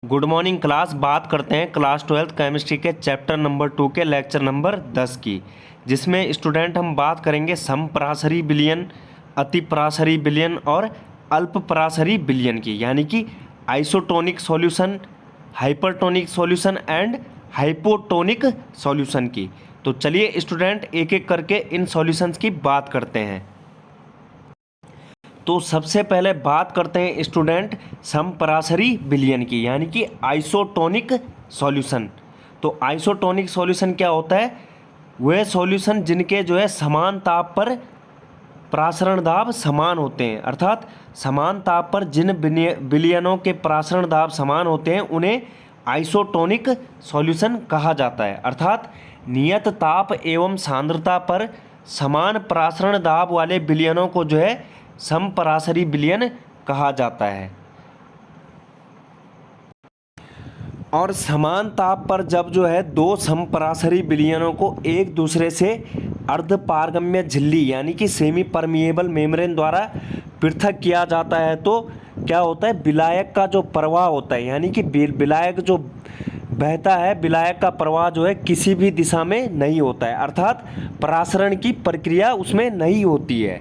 Good morning class. बात करते हैं क्लास 12 केमिस्ट्री के चैप्टर नंबर 2 के लेक्चर नंबर 10 की, जिसमें स्टूडेंट हम बात करेंगे समपराशरी विलयन, अतिपराशरी विलयन और अल्पपराशरी विलयन की, यानी कि isotonic solution, hypertonic solution and hypotonic solution की। तो चलिए स्टूडेंट एक एक करके इन सॉल्यूशंस की बात करते हैं। तो सबसे पहले बात करते हैं स्टूडेंट समपराशरी विलयन की, यानी कि आइसोटोनिक सॉल्यूशन। तो आइसोटोनिक सॉल्यूशन क्या होता है? वह सॉल्यूशन जिनके जो है समान ताप पर प्रासरण दाब समान होते हैं, अर्थात समान ताप पर जिन विलयनों के प्रासरण दाब समान होते हैं उन्हें आइसोटोनिक सॉल्यूशन कहा जाता है। अर्थात नियत ताप एवं सांद्रता पर समान प्रासरण दाब वाले विलयनों को जो है समपराशरी विलयन कहा जाता है। और समान ताप पर जब जो है दो समपराशरी विलयनों को एक दूसरे से अर्धपारगम्य झिल्ली यानी कि सेमी परमिएबल मेम्ब्रेन द्वारा पृथक किया जाता है, तो क्या होता है, विलायक का जो प्रवाह होता है, यानी कि विलायक जो बहता है, विलायक का प्रवाह जो है किसी भी दिशा में नहीं होता है, अर्थात परासरण की प्रक्रिया उसमें नहीं होती है।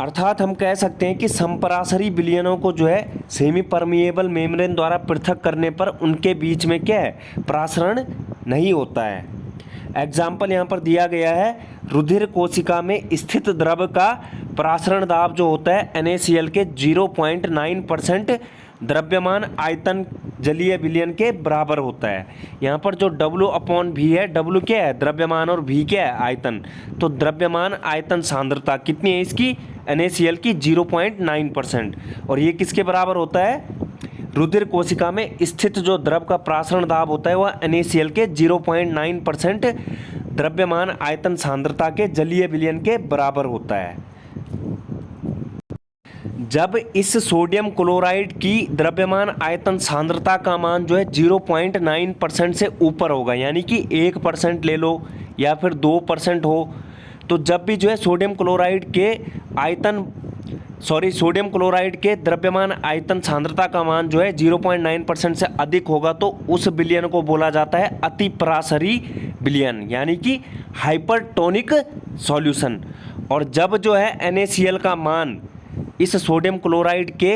अर्थात हम कह सकते हैं कि समपराशरी विलयनों को जो है सेमी परमिएबल मेम्ब्रेन द्वारा पृथक करने पर उनके बीच में क्या है, परासरण नहीं होता है। एग्जाम्पल यहाँ पर दिया गया है, रुधिर कोशिका में स्थित द्रव का परासरण दाब जो होता है NaCl के 0.9% द्रव्यमान आयतन जलीय विलयन के बराबर होता है। यहाँ पर जो W/V है, W क्या है, द्रव्यमान, और V क्या है, आयतन। तो द्रव्यमान आयतन सांद्रता कितनी है इसकी, NaCl की 0.9%, और ये किसके बराबर होता है, रुधिर कोशिका में स्थित जो द्रव का प्रासरण दाब होता है वह NaCl के 0.9% द्रव्यमान आयतन सांद्रता के जलीय विलयन के बराबर होता है। जब इस सोडियम क्लोराइड की द्रव्यमान आयतन सांद्रता का मान जो है 0.9% से ऊपर होगा, यानी कि 1% ले लो या फिर 2% हो, तो जब भी जो है सोडियम क्लोराइड के द्रव्यमान आयतन सांद्रता का मान जो है 0.9% से अधिक होगा, तो उस विलयन को बोला जाता है अतिपराशरी विलयन, यानी कि हाइपरटोनिक सॉल्यूशन। और जब जो है NaCl का मान इस सोडियम क्लोराइड के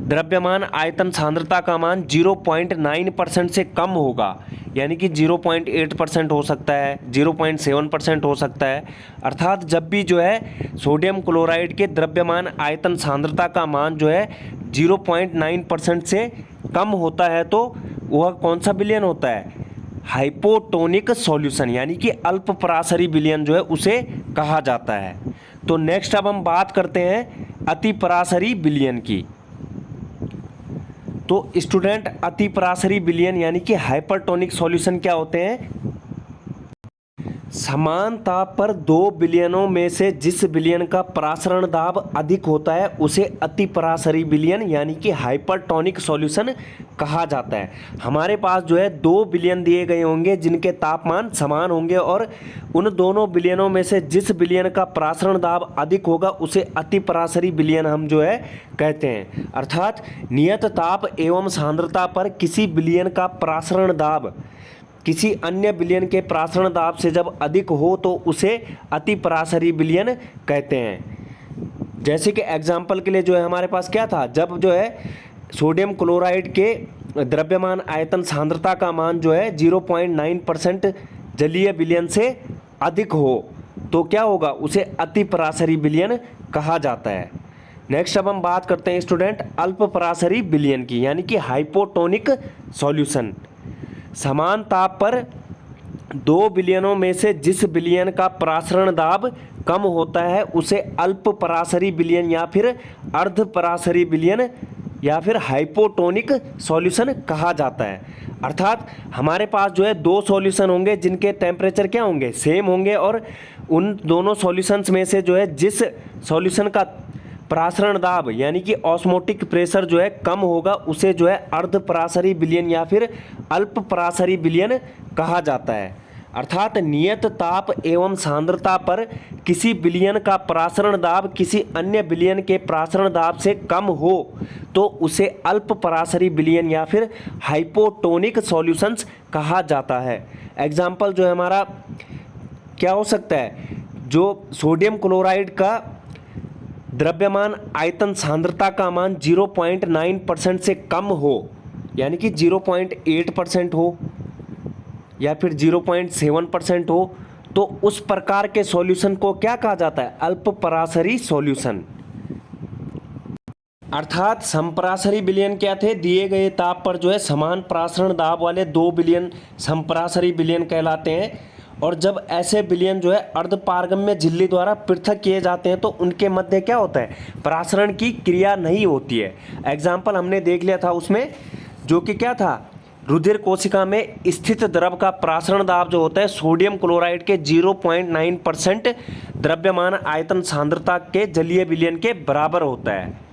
द्रव्यमान आयतन सांद्रता का मान 0.9% से कम होगा, यानी कि 0.8% हो सकता है, 0.7% हो सकता है, अर्थात जब भी जो है सोडियम क्लोराइड के द्रव्यमान आयतन सांद्रता का मान जो है 0.9% से कम होता है, तो वह कौन सा विलयन होता है, हाइपोटोनिक सॉल्यूशन, यानी कि अल्पपराशरी विलयन जो है उसे कहा जाता है। तो नेक्स्ट अब हम बात करते हैं अतिपराशरी विलयन की। तो स्टूडेंट अतिपराशरी विलयन यानी कि हाइपरटोनिक सॉल्यूशन क्या होते हैं? समान ताप पर दो विलयनों में से जिस विलयन का परासरण दाब अधिक होता है उसे अतिपराशरी विलयन यानी कि हाइपरटोनिक सॉल्यूशन कहा जाता है। हमारे पास जो है दो विलयन दिए गए होंगे जिनके तापमान समान होंगे, और उन दोनों विलयनों में से जिस विलयन का परासरण दाब अधिक होगा उसे अतिपराशरी विलयन हम जो है कहते हैं। अर्थात नियत ताप एवं सांद्रता पर किसी विलयन का परासरण दाब किसी अन्य विलयन के परासरण दाब से जब अधिक हो तो उसे अतिपराशरी विलयन कहते हैं। जैसे कि एग्जाम्पल के लिए जो है हमारे पास क्या था, जब जो है सोडियम क्लोराइड के द्रव्यमान आयतन सांद्रता का मान जो है 0.9% जलीय विलयन से अधिक हो तो क्या होगा, उसे अतिपराशरी विलयन कहा जाता है। नेक्स्ट अब हम बात करते हैं स्टूडेंट अल्पपराशरी विलयन की, यानी कि हाइपोटोनिक सॉल्यूशन। समान ताप पर दो विलयनों में से जिस विलयन का परासरण दाब कम होता है उसे अल्पपराशरी विलयन या फिर अर्धपराशरी विलयन या फिर हाइपोटोनिक सॉल्यूशन कहा जाता है। अर्थात हमारे पास जो है दो सॉल्यूशन होंगे जिनके टेम्परेचर क्या होंगे, सेम होंगे, और उन दोनों सॉल्यूशंस में से जो है जिस सॉल्यूशन का परासरण दाब यानी कि ऑस्मोटिक प्रेशर जो है कम होगा उसे जो है अर्धपराशरी विलयन या फिर अल्पपराशरी विलयन कहा जाता है। अर्थात नियत ताप एवं सांद्रता पर किसी विलयन का प्रासरण दाब किसी अन्य विलयन के प्रासरण दाब से कम हो तो उसे अल्प परासरी विलयन या फिर हाइपोटोनिक सॉल्यूशंस कहा जाता है। एग्जाम्पल जो है हमारा क्या हो सकता है, जो सोडियम क्लोराइड का द्रव्यमान आयतन सांद्रता का मान 0.9% से कम हो, यानी कि 0.8% हो या फिर 0.7% हो, तो उस प्रकार के सॉल्यूशन को क्या कहा जाता है, अल्प परासरी सॉल्यूशन। अर्थात समपरासरी विलयन क्या थे, दिए गए ताप पर जो है समान प्रासरण दाब वाले दो विलयन समपरासरी विलयन कहलाते हैं। और जब ऐसे विलयन जो है अर्धपारगम्य झिल्ली द्वारा पृथक किए जाते हैं तो उनके मध्य क्या होता है, प्रासरण की क्रिया नहीं होती है। एग्जाम्पल हमने देख लिया था उसमें, जो कि क्या था, रुधिर कोशिका में स्थित द्रव का प्रासरण दाब जो होता है सोडियम क्लोराइड के 0.9% द्रव्यमान आयतन सांद्रता के जलीय विलयन के बराबर होता है।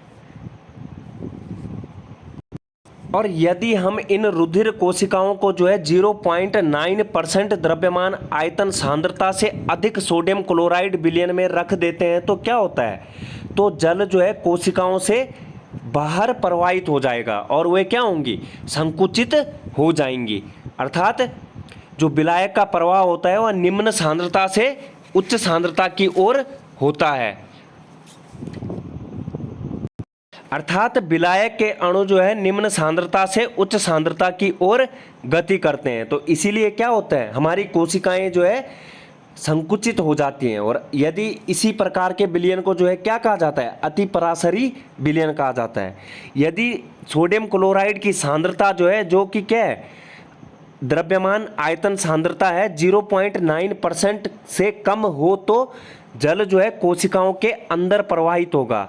और यदि हम इन रुधिर कोशिकाओं को जो है 0.9% द्रव्यमान आयतन सांद्रता से अधिक सोडियम क्लोराइड विलयन में रख देते हैं तो क्या होता है, तो जल जो है कोशिकाओं से बाहर प्रवाहित हो जाएगा और वे क्या होंगी, संकुचित हो जाएंगी। अर्थात जो विलायक का प्रवाह होता है वह निम्न सांद्रता से उच्च सांद्रता की ओर होता है। अर्थात विलायक के अणु जो है निम्न सांद्रता से उच्च सांद्रता की ओर गति करते हैं, तो इसीलिए क्या होता है, हमारी कोशिकाएं जो है संकुचित हो जाती हैं। और यदि इसी प्रकार के विलयन को जो है क्या कहा जाता है, अति परासरी विलयन कहा जाता है। यदि सोडियम क्लोराइड की सांद्रता जो है, जो कि क्या है, द्रव्यमान आयतन सांद्रता है 0.9% से कम हो तो जल जो है कोशिकाओं के अंदर प्रवाहित होगा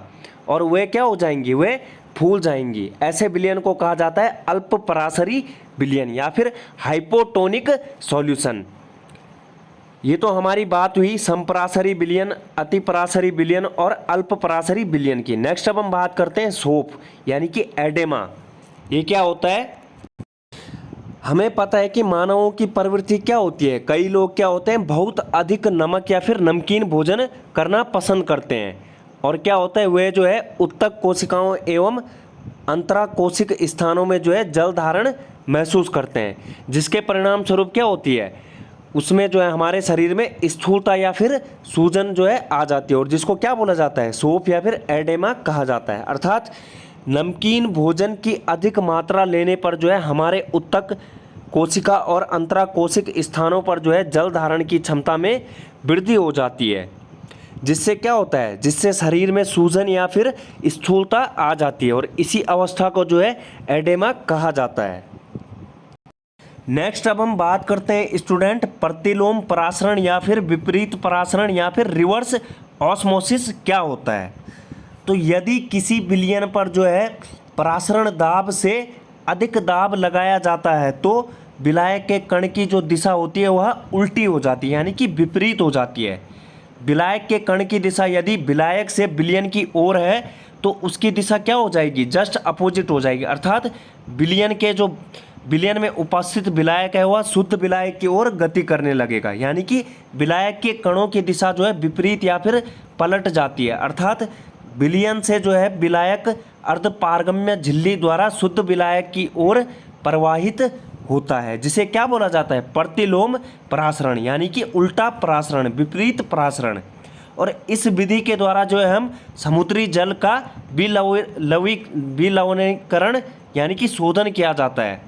और वे क्या हो जाएंगी, वे फूल जाएंगी। ऐसे विलयन को कहा जाता है अल्प परासरी विलयन या फिर हाइपोटोनिक सॉल्यूशन। ये तो हमारी बात हुई समपरासरी विलयन, अति परासरी विलयन और अल्प परासरी विलयन की। नेक्स्ट अब हम बात करते हैं सोप यानी कि एडेमा। ये क्या होता है, हमें पता है कि मानवों की प्रवृत्ति क्या होती है, कई लोग क्या होते हैं, बहुत अधिक नमक या फिर नमकीन भोजन करना पसंद करते हैं। और क्या होता है, वे जो है उत्तक कोशिकाओं एवं अंतराकोशिक स्थानों में जो है जल धारण महसूस करते हैं, जिसके परिणाम स्वरूप क्या होती है, उसमें जो है हमारे शरीर में स्थूलता या फिर सूजन जो है आ जाती है और जिसको क्या बोला जाता है, सोप या फिर एडेमा कहा जाता है। अर्थात नमकीन भोजन की अधिक मात्रा लेने पर जो है हमारे उत्तक कोशिका और अंतराकोशिक स्थानों पर जो है जल धारण की क्षमता में वृद्धि हो जाती है, जिससे क्या होता है, जिससे शरीर में सूजन या फिर स्थूलता आ जाती है और इसी अवस्था को जो है एडेमा कहा जाता है। नेक्स्ट अब हम बात करते हैं स्टूडेंट प्रतिलोम परासरण या फिर विपरीत परासरण या फिर रिवर्स ऑस्मोसिस क्या होता है। तो यदि किसी विलयन पर जो है परासरण दाब से अधिक दाब लगाया जाता है तो विलायक के कण की जो दिशा होती है वह उल्टी हो जाती है, यानी कि विपरीत हो जाती है। विलायक के कण की दिशा यदि विलायक से विलयन की ओर है तो उसकी दिशा क्या हो जाएगी, जस्ट अपोजिट हो जाएगी। अर्थात विलयन के जो विलयन में उपस्थित विलायक है वह शुद्ध विलायक की ओर गति करने लगेगा, यानी कि विलायक के कणों की दिशा जो है विपरीत या फिर पलट जाती है। अर्थात विलयन से जो है विलायक अर्धपारगम्य झिल्ली द्वारा शुद्ध विलायक की ओर प्रवाहित होता है, जिसे क्या बोला जाता है, प्रतिलोम परासरण यानी कि उल्टा परासरण, विपरीत परासरण। और इस विधि के द्वारा जो है हम समुद्री जल का विलवणीकरण यानी कि शोधन किया जाता है।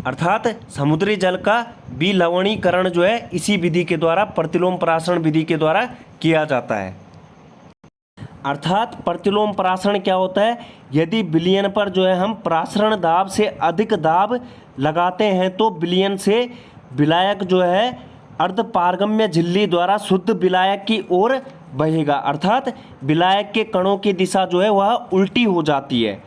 अर्थात समुद्री जल का विलवणीकरण जो है इसी विधि के द्वारा, प्रतिलोम परासरण विधि के द्वारा किया जाता है। अर्थात प्रतिलोम परासरण क्या होता है, यदि विलयन पर जो है हम परासरण दाब से अधिक दाब लगाते हैं तो विलयन से विलायक जो है अर्धपारगम्य झिल्ली द्वारा शुद्ध विलायक की ओर बहेगा। अर्थात विलायक के कणों की दिशा जो है वह उल्टी हो जाती है,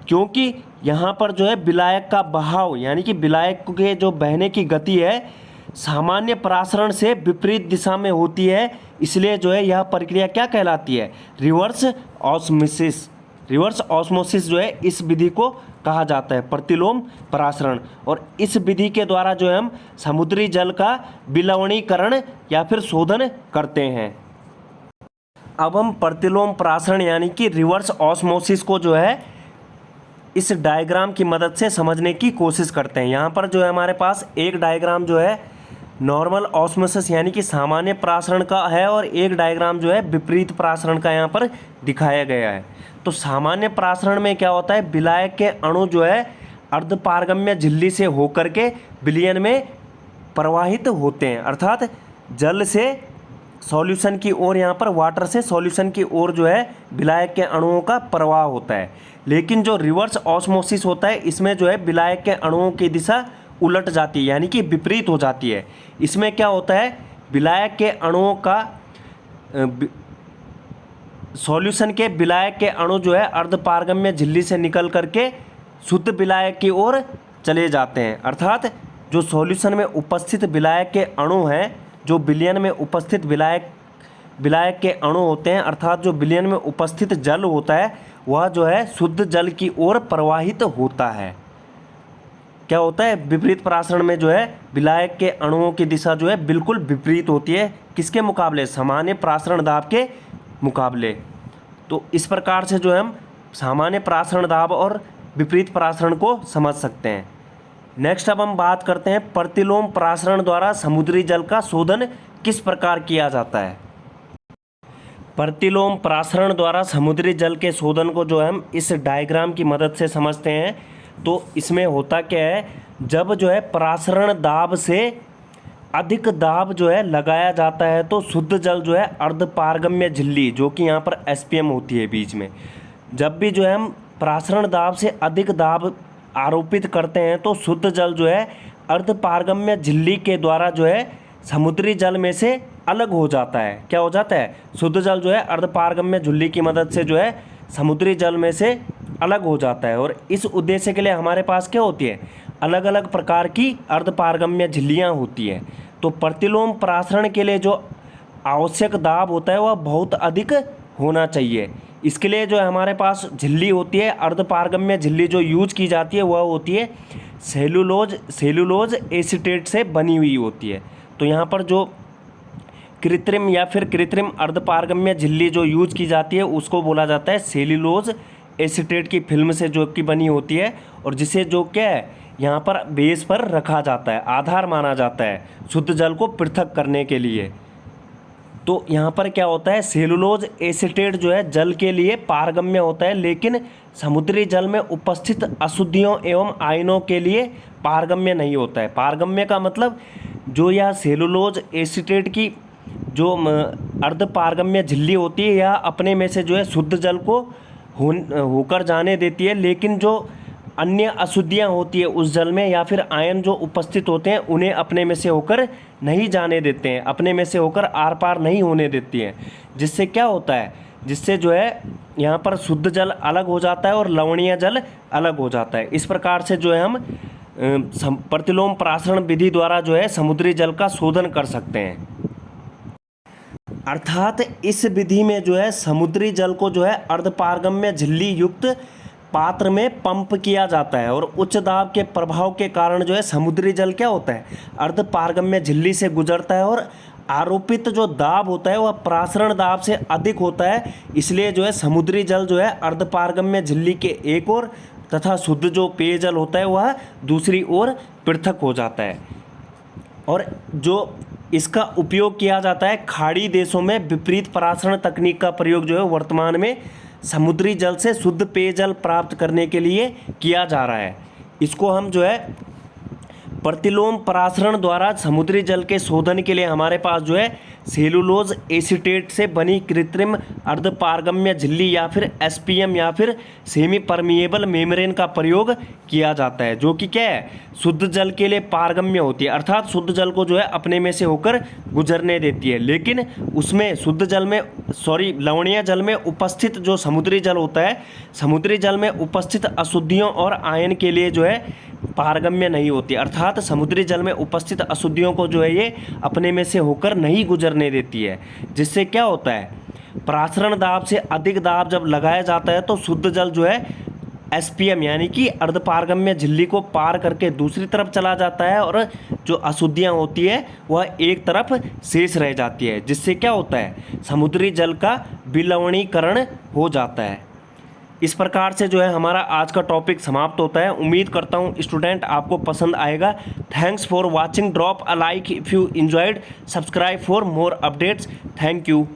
क्योंकि यहाँ पर जो है विलायक का बहाव यानी कि विलायक के जो बहने की गति है सामान्य परासरण से विपरीत दिशा में होती है, इसलिए जो है यह प्रक्रिया क्या कहलाती है, रिवर्स ऑस्मोसिस। रिवर्स ऑस्मोसिस जो है इस विधि को कहा जाता है, प्रतिलोम परासरण। और इस विधि के द्वारा जो है हम समुद्री जल का विलवणीकरण या फिर शोधन करते हैं। अब हम प्रतिलोम परासरण यानी कि रिवर्स ऑस्मोसिस को जो है इस डायग्राम की मदद से समझने की कोशिश करते हैं। यहाँ पर जो है हमारे पास एक डायग्राम जो है नॉर्मल ऑस्मोसिस यानी कि सामान्य परासरण का है और एक डायग्राम जो है विपरीत परासरण का यहाँ पर दिखाया गया है। तो सामान्य परासरण में क्या होता है, विलायक के अणु जो है अर्धपारगम्य झिल्ली से होकर के विलयन में प्रवाहित होते हैं, अर्थात जल से सॉल्यूशन की ओर, यहाँ पर वाटर से सॉल्यूशन की ओर जो है विलायक के अणुओं का प्रवाह होता है। लेकिन जो रिवर्स ऑस्मोसिस होता है इसमें जो है विलायक के अणुओं की दिशा उलट जाती है यानी कि विपरीत हो जाती है। इसमें क्या होता है, विलायक के अणुओं का सॉल्यूशन के विलायक के अणु जो है अर्धपारगम्य झिल्ली से निकल करके शुद्ध विलायक की ओर चले जाते हैं, अर्थात जो सॉल्यूशन में उपस्थित विलायक के अणु हैं, जो विलयन में उपस्थित विलायक के अणु होते हैं, अर्थात जो विलयन में उपस्थित जल होता है वह जो है शुद्ध जल की ओर प्रवाहित होता है। क्या होता है, विपरीत परासरण में जो है विलायक के अणुओं की दिशा जो है बिल्कुल विपरीत होती है, किसके मुकाबले, सामान्य परासरण दाब के मुकाबले। तो इस प्रकार से जो है हम सामान्य परासरण दाब और विपरीत परासरण को समझ सकते हैं। नेक्स्ट अब हम बात करते हैं प्रतिलोम परासरण द्वारा समुद्री जल का शोधन किस प्रकार किया जाता है। प्रतिलोम परासरण द्वारा समुद्री जल के शोधन को जो है हम इस डायग्राम की मदद से समझते हैं। तो इसमें होता क्या है, जब जो है परासरण दाब से अधिक दाब जो है लगाया जाता है तो शुद्ध जल जो है अर्धपारगम्य झिल्ली, जो कि यहाँ पर एसपीएम होती है बीच में, जब भी जो है हम परासरण दाब से अधिक दाब आरोपित करते हैं तो शुद्ध जल जो है अर्धपारगम्य झिल्ली के द्वारा जो है समुद्री जल में से अलग हो जाता है। क्या हो जाता है, शुद्ध जल जो है अर्धपारगम्य झिल्ली की मदद से जो है समुद्री जल में से अलग हो जाता है। और इस उद्देश्य के लिए हमारे पास क्या होती है, अलग अलग प्रकार की अर्धपारगम्य झिल्लियाँ होती हैं। तो प्रतिलोम परासरण के लिए जो आवश्यक दाब होता है वह बहुत अधिक होना चाहिए। इसके लिए जो है हमारे पास झिल्ली होती है, अर्धपारगम्य झिल्ली जो यूज की जाती है वह होती है सेलुलोज एसीटेट से बनी हुई होती है। तो यहाँ पर जो कृत्रिम या फिर कृत्रिम अर्धपारगम्य झिल्ली जो यूज की जाती है उसको बोला जाता है सेलुलोज एसीटेट की फिल्म से जो कि बनी होती है, और जिसे जो क्या है यहाँ पर बेस पर रखा जाता है, आधार माना जाता है शुद्ध जल को पृथक करने के लिए। तो यहाँ पर क्या होता है, सेलुलोज एसीटेट जो है जल के लिए पारगम्य होता है, लेकिन समुद्री जल में उपस्थित अशुद्धियों एवं आयनों के लिए पारगम्य नहीं होता है। पारगम्य का मतलब जो यह सेलुलोज एसीटेट की जो अर्धपारगम्य झिल्ली होती है यह अपने में से जो है शुद्ध जल को होकर जाने देती है, लेकिन जो अन्य अशुद्धियाँ होती है उस जल में या फिर आयन जो उपस्थित होते हैं उन्हें अपने में से होकर नहीं जाने देते हैं, अपने में से होकर आर पार नहीं होने देती हैं। जिससे क्या होता है, जिससे जो है यहाँ पर शुद्ध जल अलग हो जाता है और लवणीय जल अलग हो जाता है। इस प्रकार से जो है हम प्रतिलोम परासरण विधि द्वारा जो है समुद्री जल का शोधन कर सकते हैं। अर्थात इस विधि में जो है समुद्री जल को जो है अर्धपारगम्य झिल्ली युक्त पात्र में पंप किया जाता है और उच्च दाब के प्रभाव के कारण जो है समुद्री जल क्या होता है, अर्धपारगम्य झिल्ली से गुजरता है और आरोपित जो दाब होता है वह परासरण दाब से अधिक होता है। इसलिए जो है समुद्री जल जो है अर्धपारगम्य झिल्ली के एक ओर तथा शुद्ध जो पेयजल होता है वह दूसरी ओर पृथक हो जाता है। और जो इसका उपयोग किया जाता है खाड़ी देशों में विपरीत परासरण तकनीक का प्रयोग जो है वर्तमान में समुद्री जल से शुद्ध पेयजल प्राप्त करने के लिए किया जा रहा है। इसको हम जो है प्रतिलोम परासरण द्वारा समुद्री जल के शोधन के लिए हमारे पास जो है सेलुलोज एसीटेट से बनी कृत्रिम अर्धपारगम्य झिल्ली या फिर एसपीएम या फिर सेमी परमिएबल मेम्ब्रेन का प्रयोग किया जाता है, जो कि क्या है, शुद्ध जल के लिए पारगम्य होती है, अर्थात शुद्ध जल को जो है अपने में से होकर गुजरने देती है। लेकिन उसमें शुद्ध जल में लवणीय जल में उपस्थित जो समुद्री जल होता है, समुद्री जल में उपस्थित अशुद्धियों और आयन के लिए जो है पारगम्य नहीं होती, अर्थात समुद्री जल में उपस्थित अशुद्धियों को जो है ये अपने में से होकर नहीं गुजरने देती है। जिससे क्या होता है, परासरण दाब से अधिक दाब जब लगाया जाता है तो शुद्ध जल जो है एसपीएम यानी कि अर्धपारगम्य झिल्ली को पार करके दूसरी तरफ चला जाता है और जो अशुद्धियाँ होती है वह एक तरफ शेष रह जाती है, जिससे क्या होता है समुद्री जल का विलवणीकरण हो जाता है। इस प्रकार से जो है हमारा आज का टॉपिक समाप्त होता है। उम्मीद करता हूँ स्टूडेंट आपको पसंद आएगा। Thanks for watching. Drop a like if you enjoyed, subscribe for more updates. Thank you.